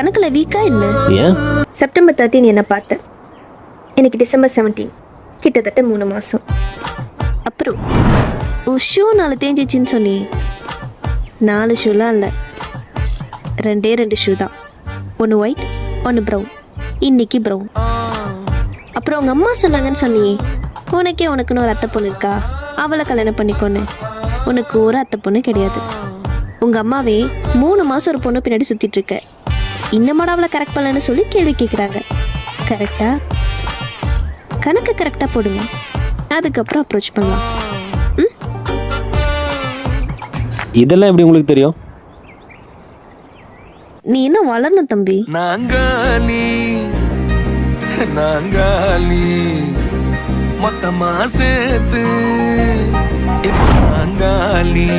கணக்குல வீக்கா என்ன? ஏன்? செப்டம்பர் 13 என்ன பார்த்தேன், எனக்கு டிசம்பர் 17, கிட்டத்தட்ட 3 மாசம். அப்புறம் ஷூ 4 தேஞ்சிச்சின்னு சொன்னி, 4 ஷூலாம் இல்லை, 2 ஷூ தான். ஒன்று ஒயிட், ஒன்று ப்ரௌன். இன்னைக்கு ப்ரௌன். அப்புறம் உங்க அம்மா சொன்னாங்கன்னு சொன்னியே, உனக்குன்னு ஒரு அத்தை பொண்ணு இருக்கா, அவளை கல்யாணம் பண்ணிக்கொன்னு. உனக்கு ஒரு அத்தை பொண்ணு கிடையாது. உங்க அம்மாவே 3 மாசம் ஒரு பொண்ணு பின்னாடி சுத்திட்டு இருக்க, இன்னமாட அவளை கரெக்ட் பண்ணலன்னு சொல்லி கேள்வி கேட்குறாங்க. கரெக்டா? கணக்கு கரெக்டாக போடுங்க, அதுக்கப்புறம் அப்ரோச் பண்ணலாம். இதெல்லாம் எப்படி உங்களுக்கு தெரியும்? நீ இன்னும் வளரணும் தம்பி. நாங்காலி மொத்தமா சேர்த்து நாங்காலி